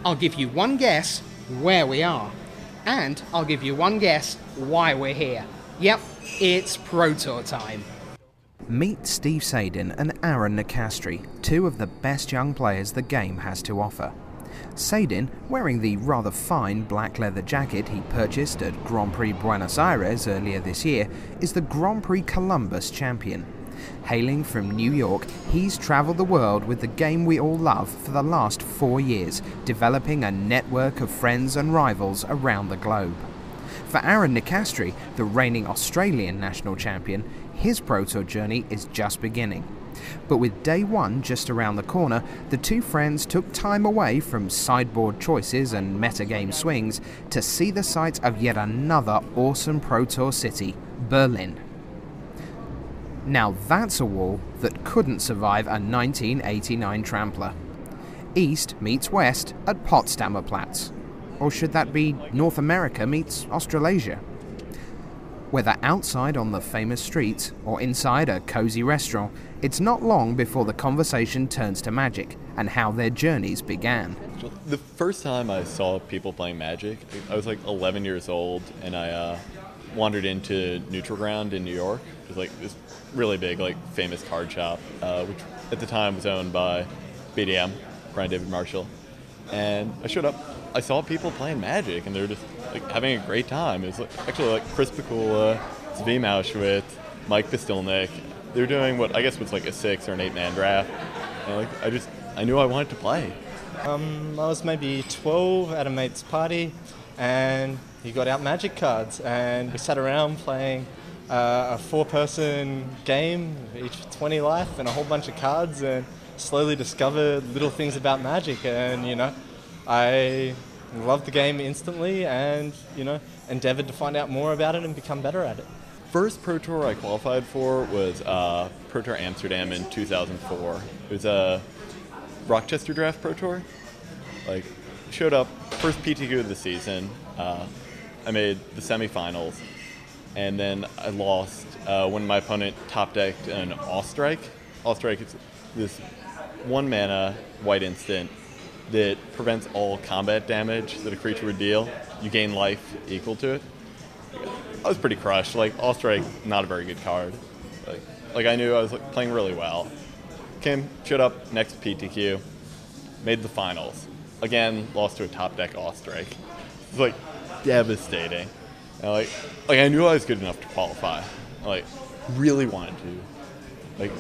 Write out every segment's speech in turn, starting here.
I'll give you one guess where we are. And I'll give you one guess why we're here. Yep, it's Pro Tour time. Meet Steve Sadin and Aaron Nicastri, two of the best young players the game has to offer. Sadin, wearing the rather fine black leather jacket he purchased at Grand Prix Buenos Aires earlier this year, is the Grand Prix Columbus champion. Hailing from New York, he's travelled the world with the game we all love for the last 4 years, developing a network of friends and rivals around the globe. For Aaron Nicastri, the reigning Australian national champion, his Pro Tour journey is just beginning. But with day one just around the corner, the two friends took time away from sideboard choices and metagame swings to see the sights of yet another awesome Pro Tour city, Berlin. Now that's a wall that couldn't survive a 1989 trampler. East meets West at Potsdamer Platz. Or should that be North America meets Australasia? Whether outside on the famous streets or inside a cozy restaurant, it's not long before the conversation turns to Magic and how their journeys began. The first time I saw people playing Magic, I was like 11 years old, and I wandered into Neutral Ground in New York. It was like this really big, like famous card shop, which at the time was owned by BDM, Brian David Marshall. And I showed up, I saw people playing Magic, and they were just like having a great time. It was like, actually like Chris Pikula, Zvi Mauschwitz, Mike Pistilnik. They were doing what I guess was like a 6 or an 8-man draft. And I knew I wanted to play. I was maybe 12 at a mate's party, and he got out Magic cards, and we sat around playing a 4-person game, each 20 life, and a whole bunch of cards, and slowly discovered little things about Magic. And I loved the game instantly, and endeavored to find out more about it and become better at it. First Pro Tour I qualified for was Pro Tour Amsterdam in 2004. It was a Rochester Draft Pro Tour. Like, showed up, first PTQ of the season. I made the semifinals, and then I lost when my opponent top decked an Ostrike. Ostrike is this 1-mana white instant that prevents all combat damage that a creature would deal. You gain life equal to it. I was pretty crushed. Like, Ostrike, not a very good card. Like I knew I was playing really well. Showed up next PTQ, made the finals. Again, lost to a top deck Ostrike. It was like devastating. And I knew I was good enough to qualify. Really wanted to.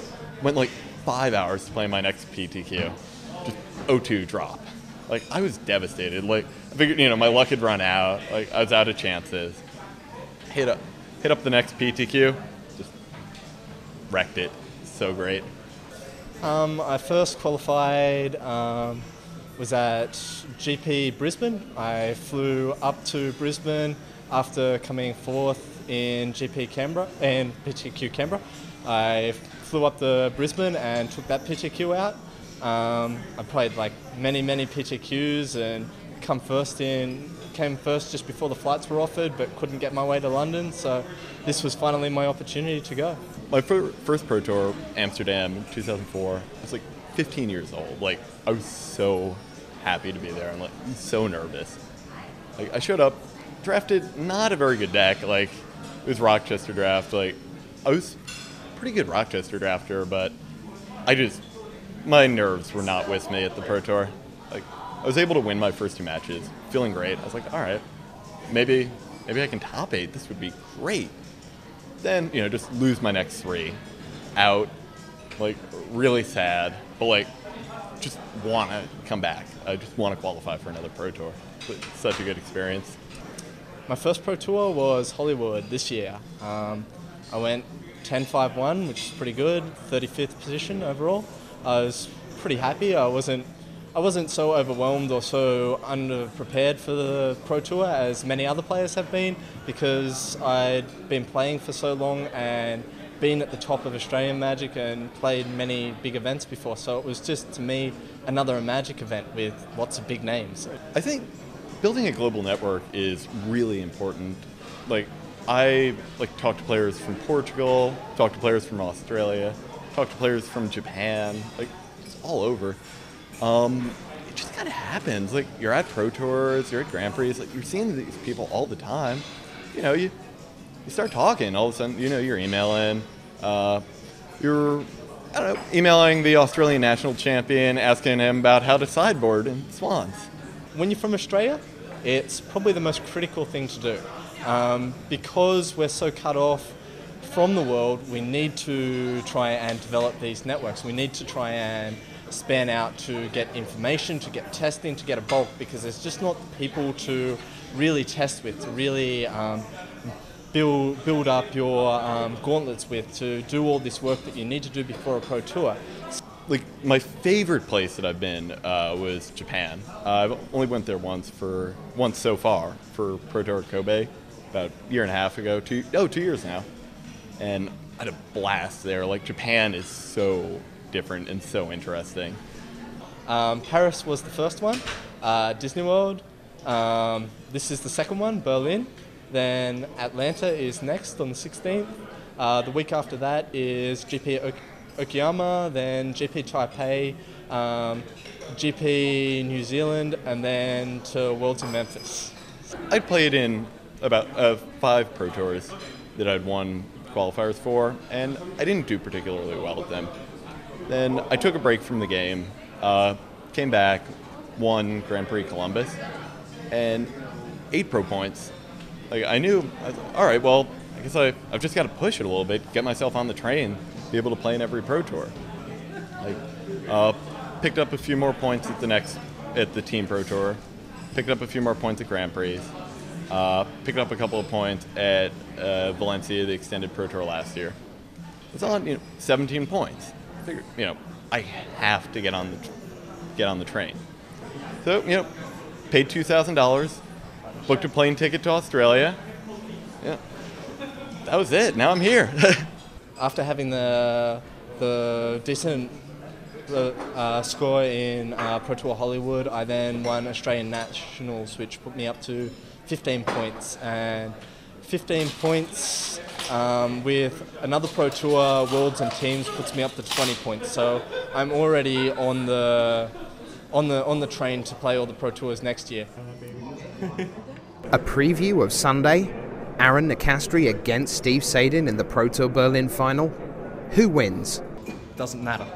Went 5 hours to play my next PTQ. Just 0-2 drop. I was devastated. I figured, my luck had run out. I was out of chances. Hit up the next PTQ. Just wrecked it. So great. I first qualified was at GP Brisbane. I flew up to Brisbane after coming fourth in GP Canberra and PTQ Canberra. I flew up to Brisbane and took that PTQ out. I played many PTQs and came first just before the flights were offered, but couldn't get my way to London, so this was finally my opportunity to go. My first Pro Tour, Amsterdam, in 2004, I was 15 years old. I was so happy to be there. I'm so nervous. I showed up, drafted not a very good deck. It was Rochester draft. I was a pretty good Rochester drafter, but my nerves were not with me at the Pro Tour. I was able to win my first 2 matches, feeling great. I was like, all right, maybe I can top 8. This would be great. Then, just lose my next 3. Out, really sad, but just want to come back. I just want to qualify for another Pro Tour. It's such a good experience. My first Pro Tour was Hollywood this year. I went 10-5-1, which is pretty good, 35th position overall. I was pretty happy. I wasn't so overwhelmed or so underprepared for the Pro Tour as many other players have been, because I'd been playing for so long and been at the top of Australian Magic and played many big events before. So it was just, to me, another Magic event with lots of big names. I think building a global network is really important. I talk to players from Portugal, talk to players from Australia, talk to players from Japan, just all over. it just kind of happens. Like, you're at Pro Tours, you're at Grand Prix, like, you're seeing these people all the time. You know, you start talking, all of a sudden, you know, you're emailing. You're, I don't know, emailing the Australian national champion, asking him about how to sideboard in Swans. When you're from Australia, it's probably the most critical thing to do. Because we're so cut off from the world, we need to try and develop these networks. We need to try and span out to get information, to get testing, to get a bulk, because there's just not people to really test with, to really build up your gauntlets with, to do all this work that you need to do before a pro tour. Like, my favorite place that I've been was Japan. I've only went there once so far for Pro Tour Kobe, about a year and a half ago, 2 years now. And I had a blast there. Like, Japan is so different and so interesting. Paris was the first one, Disney World. This is the second one, Berlin. Then Atlanta is next on the 16th. The week after that is GP Okayama, then GP Taipei, GP New Zealand, and then to Worlds in Memphis. I played in about 5 Pro Tours that I'd won qualifiers for, and I didn't do particularly well at them. Then I took a break from the game, came back, won Grand Prix Columbus, and 8 pro points. Like, I knew, all right, well, I guess I've just got to push it a little bit, get myself on the train, be able to play in every pro tour. Like, picked up a few more points at the team pro tour, picked up a few more points at Grand Prix, picked up a couple of points at Valencia, the extended pro tour last year. It's on 17 points. I figured, I have to get on the train. So, paid $2,000, booked a plane ticket to Australia. Yeah, that was it. Now I'm here. After having the decent score in Pro Tour Hollywood, I then won Australian Nationals, which put me up to 15 points. And 15 points with another Pro Tour, Worlds and Teams puts me up to 20 points. So I'm already on the train to play all the Pro Tours next year. A preview of Sunday, Aaron Nicastri against Steve Sadin in the Pro Tour Berlin final. Who wins? Doesn't matter.